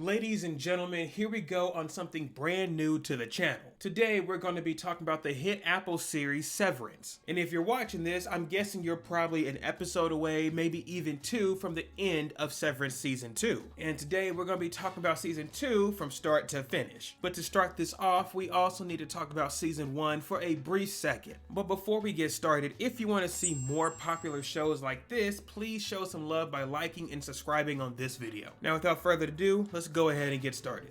Ladies and gentlemen, here we go on something brand new to the channel. Today we're going to be talking about the hit Apple series Severance. And if you're watching this, I'm guessing you're probably an episode away, maybe even two, from the end of Severance Season 2. And today we're going to be talking about Season 2 from start to finish. But to start this off, we also need to talk about Season 1 for a brief second. But before we get started, if you want to see more popular shows like this, please show some love by liking and subscribing on this video. Now without further ado, let's go ahead and get started.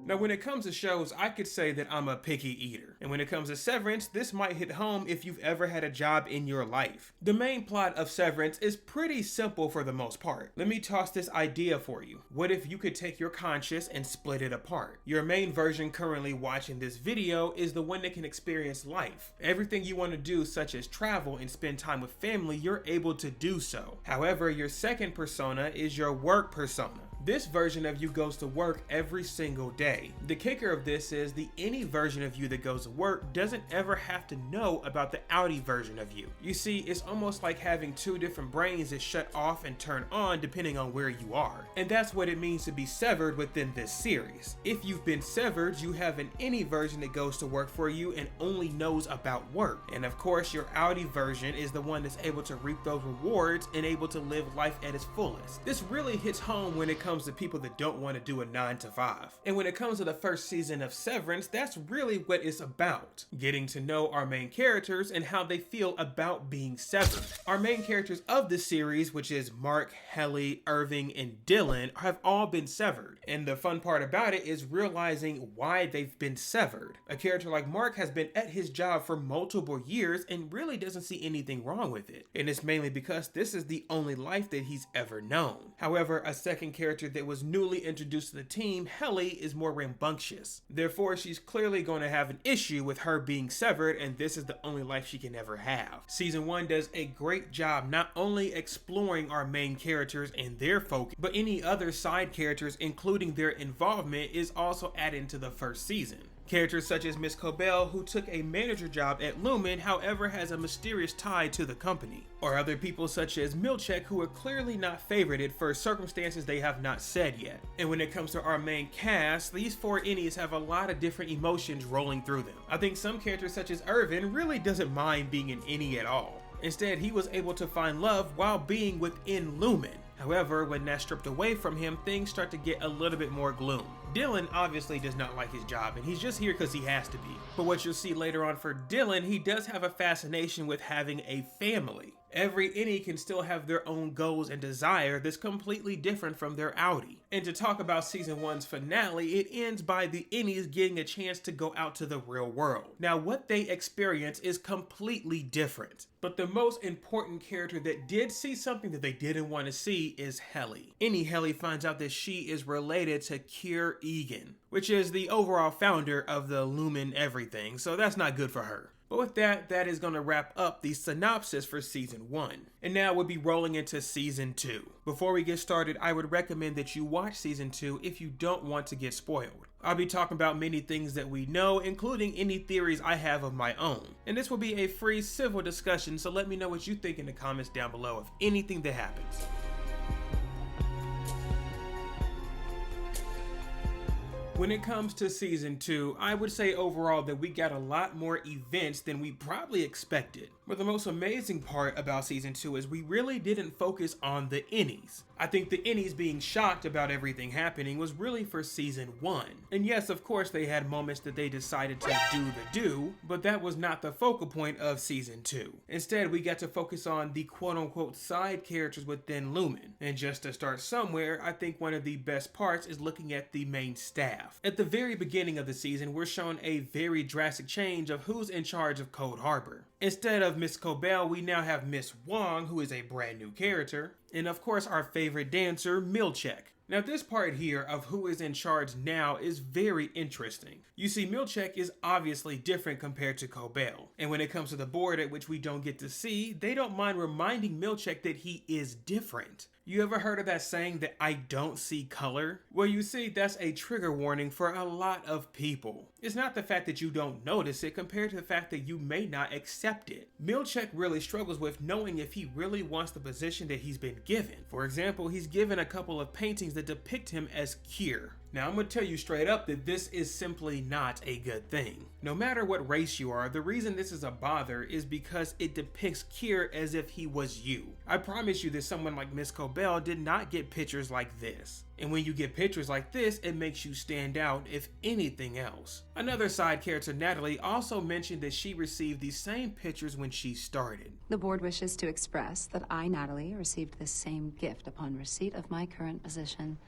Now when it comes to shows, I could say that I'm a picky eater. And when it comes to Severance, this might hit home if you've ever had a job in your life. The main plot of Severance is pretty simple for the most part. Let me toss this idea for you. What if you could take your conscious and split it apart? Your main version currently watching this video is the one that can experience life. Everything you want to do, such as travel and spend time with family, you're able to do so. However, your second persona is your work persona. This version of you goes to work every single day. The kicker of this is the any version of you that goes to work doesn't ever have to know about the outie version of you. You see, it's almost like having two different brains that shut off and turn on depending on where you are. And that's what it means to be severed within this series. If you've been severed, you have an any version that goes to work for you and only knows about work. And of course, your outie version is the one that's able to reap those rewards and able to live life at its fullest. This really hits home when it comes to people that don't want to do a 9-to-5. And when it comes to the first season of Severance, that's really what it's about. Getting to know our main characters and how they feel about being severed. Our main characters of the series, which is Mark, Helly, Irving, and Dylan, have all been severed. And the fun part about it is realizing why they've been severed. A character like Mark has been at his job for multiple years and really doesn't see anything wrong with it. And it's mainly because this is the only life that he's ever known. However, a second character that was newly introduced to the team, Helly, is more rambunctious. Therefore, she's clearly going to have an issue with her being severed, and this is the only life she can ever have. Season 1 does a great job not only exploring our main characters and their focus, but any other side characters, including their involvement, is also added to the first season. Characters such as Miss Cobell, who took a manager job at Lumon, however has a mysterious tie to the company. Or other people such as Milchek, who are clearly not favorited for circumstances they have not said yet. And when it comes to our main cast, these four innies have a lot of different emotions rolling through them. I think some characters such as Irvin really doesn't mind being an innie at all. Instead, he was able to find love while being within Lumon. However, when that's stripped away from him, things start to get a little bit more gloom. Dylan obviously does not like his job, and he's just here because he has to be. But what you'll see later on for Dylan, he does have a fascination with having a family. Every innie can still have their own goals and desire that's completely different from their outie. And to talk about season 1's finale, it ends by the innies getting a chance to go out to the real world. Now what they experience is completely different. But the most important character that did see something that they didn't want to see is Helly. Helly finds out that she is related to Kier Egan, which is the overall founder of the Lumon everything, so that's not good for her. But with that, that is going to wrap up the synopsis for Season 1. And now we'll be rolling into Season 2. Before we get started, I would recommend that you watch Season 2 if you don't want to get spoiled. I'll be talking about many things that we know, including any theories I have of my own. And this will be a free civil discussion, so let me know what you think in the comments down below of anything that happens. When it comes to Season 2, I would say overall that we got a lot more events than we probably expected. But the most amazing part about Season 2 is we really didn't focus on the innies. I think the innies being shocked about everything happening was really for Season 1. And yes, of course they had moments that they decided to do, but that was not the focal point of Season 2. Instead, we got to focus on the quote-unquote side characters within Lumon. And just to start somewhere, I think one of the best parts is looking at the main staff. At the very beginning of the season, we're shown a very drastic change of who's in charge of Cold Harbor. Instead of Miss Cobell, we now have Miss Wong, who is a brand new character, and of course our favorite dancer, Milchek. Now this part here of who is in charge now is very interesting. You see, Milchek is obviously different compared to Cobell, and when it comes to the board at which we don't get to see, they don't mind reminding Milchek that he is different. You ever heard of that saying that I don't see color? Well, you see, that's a trigger warning for a lot of people. It's not the fact that you don't notice it compared to the fact that you may not accept it. Milchek really struggles with knowing if he really wants the position that he's been given. For example, he's given a couple of paintings that depict him as Kier. Now, I'm going to tell you straight up that this is simply not a good thing. No matter what race you are, the reason this is a bother is because it depicts Kier as if he was you. I promise you that someone like Miss Cobell did not get pictures like this. And when you get pictures like this, it makes you stand out if anything else. Another side character, Natalie, also mentioned that she received these same pictures when she started. The board wishes to express that I, Natalie, received this same gift upon receipt of my current position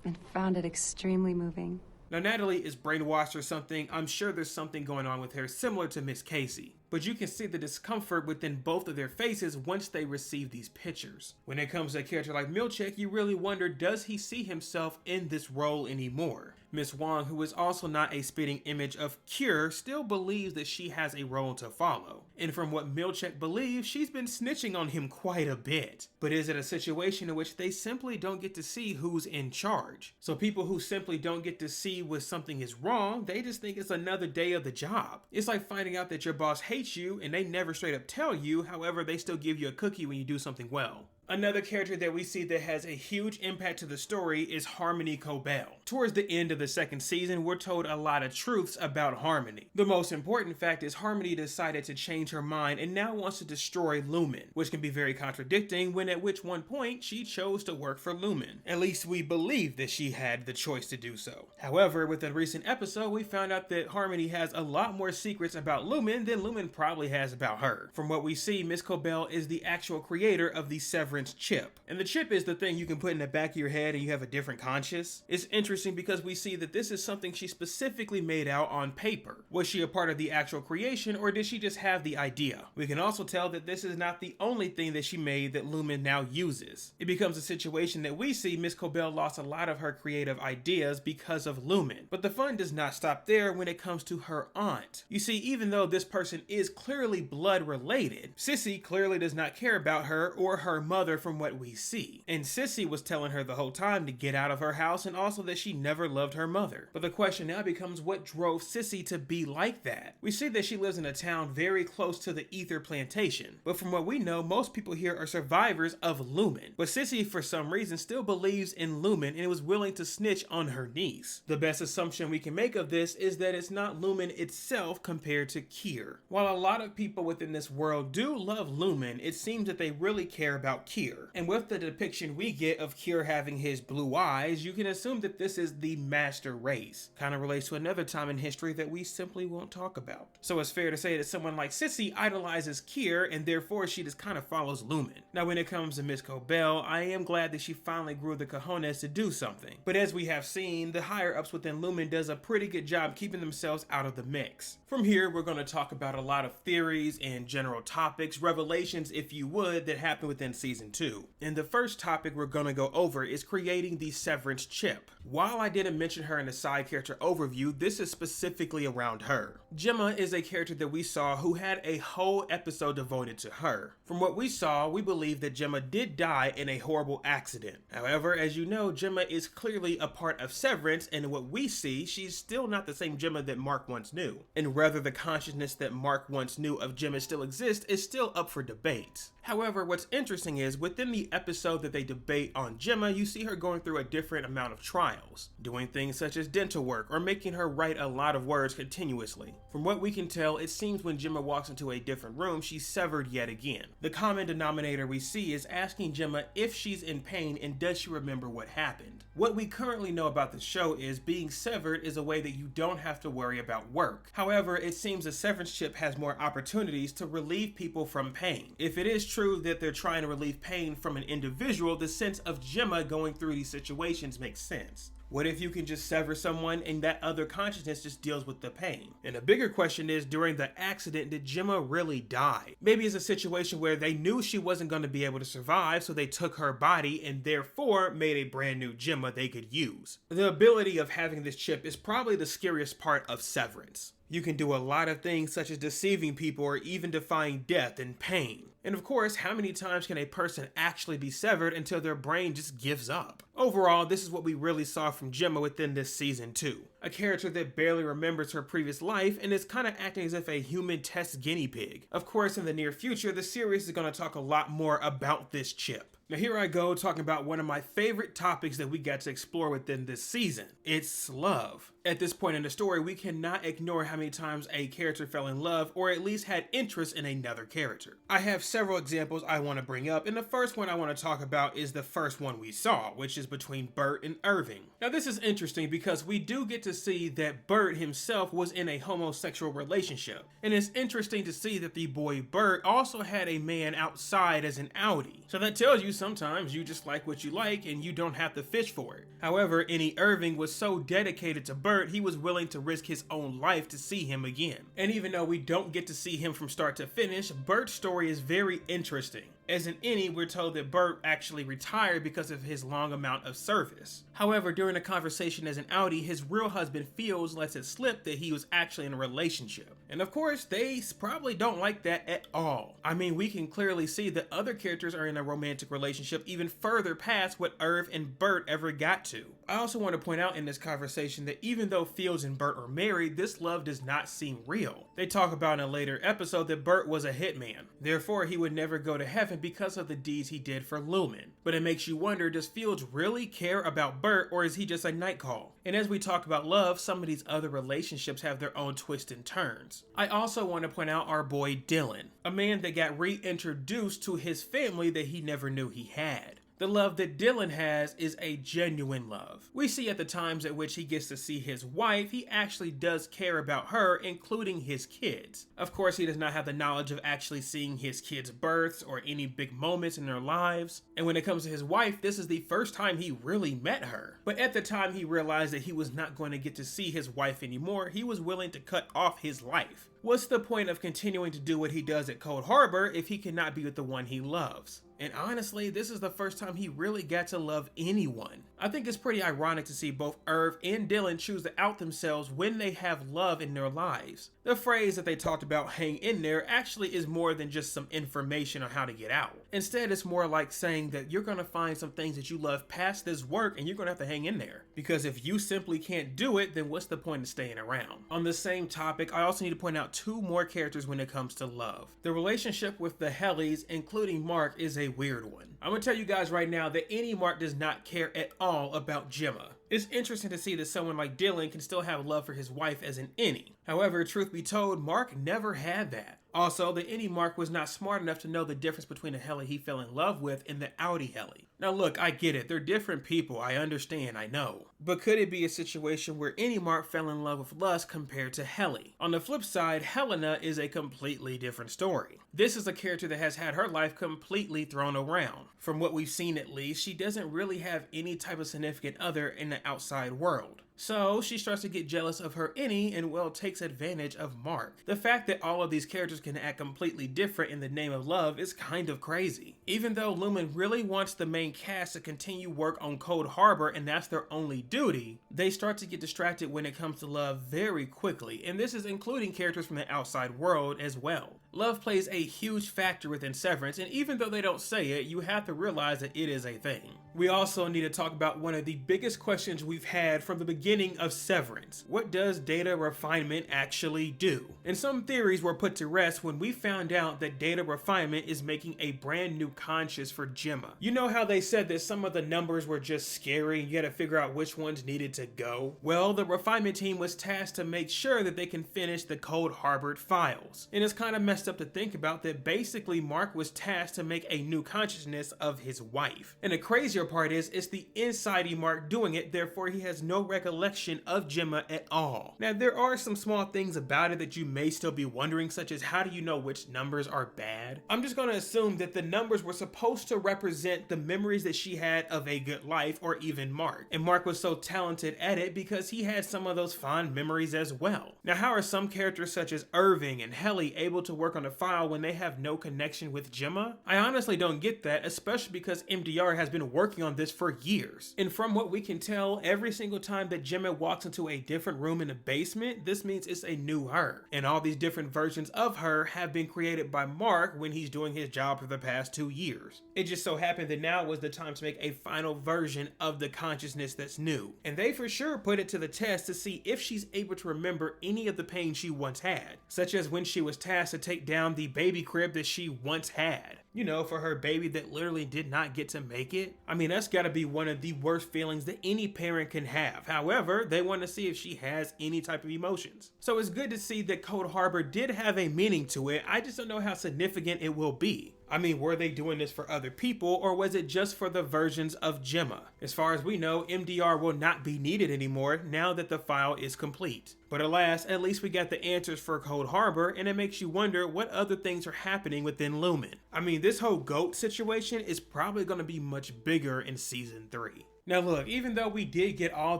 and found it extremely moving. Now, Natalie is brainwashed or something. I'm sure there's something going on with her similar to Miss Casey. But you can see the discomfort within both of their faces once they receive these pictures. When it comes to a character like Milchek, you really wonder, does he see himself in this role anymore? Miss Wong, who is also not a spitting image of Kier, still believes that she has a role to follow. And from what Milchek believes, she's been snitching on him quite a bit. But is it a situation in which they simply don't get to see who's in charge? So people who simply don't get to see when something is wrong, they just think it's another day of the job. It's like finding out that your boss hates you and they never straight up tell you, however they still give you a cookie when you do something well. Another character that we see that has a huge impact to the story is Harmony Cobell. Towards the end of the second season, we're told a lot of truths about Harmony. The most important fact is Harmony decided to change her mind and now wants to destroy Lumon, which can be very contradicting when at which one point she chose to work for Lumon. At least we believe that she had the choice to do so. However, with a recent episode, we found out that Harmony has a lot more secrets about Lumon than Lumon probably has about her. From what we see, Miss Cobell is the actual creator of the Severance chip. And the chip is the thing you can put in the back of your head and you have a different conscience. It's interesting because we see that this is something she specifically made out on paper. Was she a part of the actual creation or did she just have the idea? We can also tell that this is not the only thing that she made that Lumon now uses. It becomes a situation that we see Miss Cobell lost a lot of her creative ideas because of Lumon. But the fun does not stop there when it comes to her aunt. You see, even though this person is clearly blood related, Sissy clearly does not care about her or her mother from what we see. And Sissy was telling her the whole time to get out of her house and also that she never loved her mother. But the question now becomes, what drove Sissy to be like that? We see that she lives in a town very close to the ether plantation. But from what we know, most people here are survivors of Lumon. But Sissy, for some reason, still believes in Lumon and was willing to snitch on her niece. The best assumption we can make of this is that it's not Lumon itself compared to Kier. While a lot of people within this world do love Lumon, it seems that they really care about Kier. And with the depiction we get of Kier having his blue eyes, you can assume that this is the master race. Kind of relates to another time in history that we simply won't talk about. So it's fair to say that someone like Sissy idolizes Kier and therefore she just kind of follows Lumon. Now when it comes to Miss Cobell, I am glad that she finally grew the cojones to do something. But as we have seen, the higher ups within Lumon does a pretty good job keeping themselves out of the mix. From here, we're going to talk about a lot of theories and general topics, revelations if you would, that happened within season 2. And the first topic we're going to go over is creating the Severance chip. While I didn't mention her in the side character overview, this is specifically around her. Gemma is a character that we saw who had a whole episode devoted to her. From what we saw, we believe that Gemma did die in a horrible accident. However, as you know, Gemma is clearly a part of Severance, and what we see, she's still not the same Gemma that Mark once knew. And whether the consciousness that Mark once knew of Gemma still exists is still up for debate. However, what's interesting is within the episode that they debate on Gemma, you see her going through a different amount of trials, doing things such as dental work or making her write a lot of words continuously. From what we can tell, it seems when Gemma walks into a different room, she's severed yet again. The common denominator we see is asking Gemma if she's in pain and does she remember what happened. What we currently know about the show is being severed is a way that you don't have to worry about work. However, it seems the Severance chip has more opportunities to relieve people from pain. If it is true that they're trying to relieve pain from an individual, the sense of Gemma going through these situations makes sense. What if you can just sever someone and that other consciousness just deals with the pain? And a bigger question is, during the accident, did Gemma really die? Maybe it's a situation where they knew she wasn't going to be able to survive, so they took her body and therefore made a brand new Gemma they could use. The ability of having this chip is probably the scariest part of Severance. You can do a lot of things such as deceiving people or even defying death and pain. And of course, how many times can a person actually be severed until their brain just gives up? Overall, this is what we really saw from Gemma within this season 2. A character that barely remembers her previous life and is kind of acting as if a human test guinea pig. Of course, in the near future, the series is going to talk a lot more about this chip. Now here I go talking about one of my favorite topics that we got to explore within this season. It's love. At this point in the story, we cannot ignore how many times a character fell in love or at least had interest in another character. I have several examples I want to bring up, and the first one I want to talk about is the first one we saw, which is between Bert and Irving. Now this is interesting because we do get to see that Bert himself was in a homosexual relationship, and it's interesting to see that the boy Bert also had a man outside as an outie. So that tells you sometimes you just like what you like and you don't have to fish for it. However, Irving was so dedicated to Bert, he was willing to risk his own life to see him again. And even though we don't get to see him from start to finish, Bert's story is very interesting. As an innie, we're told that Bert actually retired because of his long amount of service. However, during a conversation as an outie, his real husband Fields lets it slip that he was actually in a relationship. And of course, they probably don't like that at all. I mean, we can clearly see that other characters are in a romantic relationship even further past what Irv and Bert ever got to. I also want to point out in this conversation that even though Fields and Bert are married, this love does not seem real. They talk about in a later episode that Bert was a hitman. Therefore, he would never go to heaven because of the deeds he did for Lumon. But it makes you wonder, does Fields really care about Bert, or is he just a night call? And as we talk about love, some of these other relationships have their own twists and turns. I also want to point out our boy Dylan, a man that got reintroduced to his family that he never knew he had. The love that Dylan has is a genuine love. We see at the times at which he gets to see his wife, he actually does care about her, including his kids. Of course, he does not have the knowledge of actually seeing his kids' births or any big moments in their lives. And when it comes to his wife, this is the first time he really met her. But at the time he realized that he was not going to get to see his wife anymore, he was willing to cut off his life. What's the point of continuing to do what he does at Cold Harbor if he cannot be with the one he loves? And honestly, this is the first time he really got to love anyone. I think it's pretty ironic to see both Irv and Dylan choose to out themselves when they have love in their lives. The phrase that they talked about, hang in there, actually is more than just some information on how to get out. Instead, it's more like saying that you're going to find some things that you love past this work and you're going to have to hang in there. Because if you simply can't do it, then what's the point of staying around? On the same topic, I also need to point out two more characters when it comes to love. The relationship with the Hellies, including Mark, is a weird one. I'm gonna tell you guys right now that Mark does not care at all about Gemma. It's interesting to see that someone like Dylan can still have love for his wife as an innie. However, truth be told, Mark never had that. Also, the innie Mark was not smart enough to know the difference between the Helly he fell in love with and the outie Helly. Now look, I get it, they're different people, I understand, I know. But could it be a situation where innie Mark fell in love with lust compared to Helly? On the flip side, Helena is a completely different story. This is a character that has had her life completely thrown around. From what we've seen at least, she doesn't really have any type of significant other in the outside world. So she starts to get jealous of her innie and well takes advantage of Mark. The fact that all of these characters can act completely different in the name of love is kind of crazy. Even though Lumon really wants the main cast to continue work on Cold Harbor and that's their only duty, they start to get distracted when it comes to love very quickly, and this is including characters from the outside world as well. Love plays a huge factor within Severance, and even though they don't say it, you have to realize that it is a thing. We also need to talk about one of the biggest questions we've had from the beginning of Severance. What does data refinement actually do? And some theories were put to rest when we found out that data refinement is making a brand new conscious for Gemma. You know how they said that some of the numbers were just scary and you had to figure out which ones needed to go? Well, the refinement team was tasked to make sure that they can finish the Cold Harbor files. And it's kind of messed up to think about that basically Mark was tasked to make a new consciousness of his wife. And the crazier part is, it's the inside-y Mark doing it, therefore he has no recollection of Gemma at all. Now there are some small things about it that you may still be wondering, such as how do you know which numbers are bad? I'm just going to assume that the numbers were supposed to represent the memories that she had of a good life, or even Mark. And Mark was so talented at it because he had some of those fond memories as well. Now how are some characters such as Irving and Helly able to work work on a file when they have no connection with Gemma? I honestly don't get that, especially because MDR has been working on this for years. And from what we can tell, every single time that Gemma walks into a different room in the basement, this means it's a new her. And all these different versions of her have been created by Mark when he's doing his job for the past 2 years. It just so happened that now was the time to make a final version of the consciousness that's new. And they for sure put it to the test to see if she's able to remember any of the pain she once had, such as when she was tasked to take down the baby crib that she once had. You know, for her baby that literally did not get to make it. I mean, that's gotta be one of the worst feelings that any parent can have. However, they want to see if she has any type of emotions. So it's good to see that Cold Harbor did have a meaning to it. I just don't know how significant it will be. I mean, were they doing this for other people, or was it just for the versions of Gemma? As far as we know, MDR will not be needed anymore now that the file is complete. But alas, at least we got the answers for Cold Harbor, and it makes you wonder what other things are happening within Lumon. I mean, this whole GOAT situation is probably going to be much bigger in season 3. Now look, even though we did get all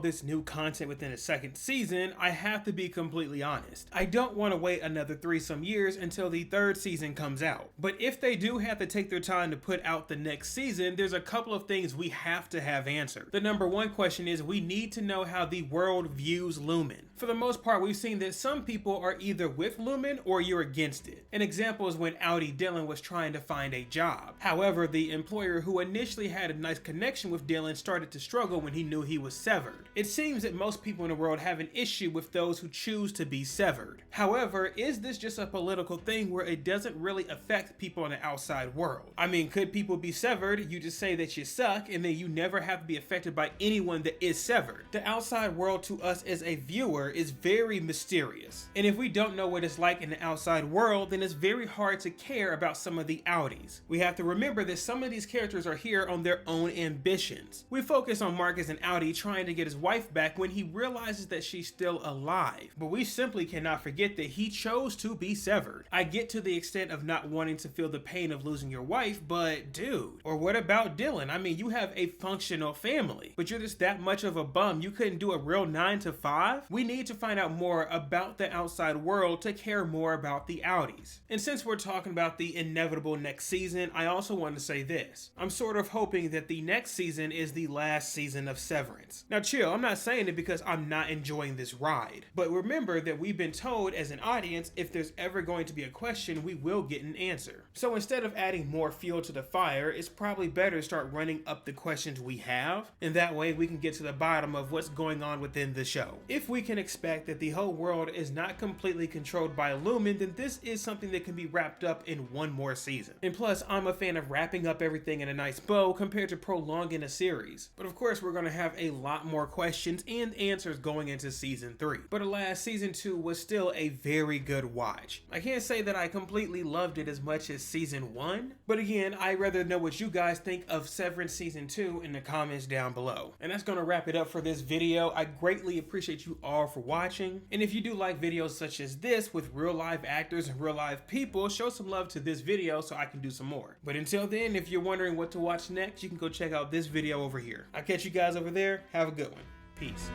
this new content within the second season, I have to be completely honest. I don't want to wait another 3-some years until the third season comes out. But if they do have to take their time to put out the next season, there's a couple of things we have to have answered. The number one question is we need to know how the world views Lumon. For the most part, we've seen that some people are either with Lumon or you're against it. An example is when Aried Dylan was trying to find a job. However, the employer who initially had a nice connection with Dylan started to struggle when he knew he was severed. It seems that most people in the world have an issue with those who choose to be severed. However, is this just a political thing where it doesn't really affect people in the outside world? I mean, could people be severed? You just say that you suck and then you never have to be affected by anyone that is severed. The outside world to us as a viewer is very mysterious. And if we don't know what it's like in the outside world, then it's very hard to care about some of the outies. We have to remember that some of these characters are here on their own ambitions. We focus on Mark as an outie trying to get his wife back when he realizes that she's still alive. But we simply cannot forget that he chose to be severed. I get to the extent of not wanting to feel the pain of losing your wife, but dude. Or what about Dylan? I mean, you have a functional family, but you're just that much of a bum you couldn't do a real 9 to 5? We need to find out more about the outside world to care more about the outies. And since we're talking about the inevitable next season, I also want to say this. I'm sort of hoping that the next season is the last season of Severance. Now chill, I'm not saying it because I'm not enjoying this ride. But remember that we've been told as an audience, if there's ever going to be a question, we will get an answer. So instead of adding more fuel to the fire, it's probably better to start running up the questions we have. And that way we can get to the bottom of what's going on within the show. If we can expect that the whole world is not completely controlled by Lumon, then this is something that can be wrapped up in one more season. And plus, I'm a fan of wrapping up everything in a nice bow compared to prolonging a series. But of course, we're going to have a lot more questions and answers going into season 3. But alas, season 2 was still a very good watch. I can't say that I completely loved it as much as season 1, but again, I'd rather know what you guys think of Severance season 2 in the comments down below. And that's going to wrap it up for this video. I greatly appreciate you all for watching. And if you do like videos such as this with real live actors and real live people, show some love to this video so I can do some more. But until then, if you're wondering what to watch next, you can go check out this video over here. I'll catch you guys over there. Have a good one. Peace.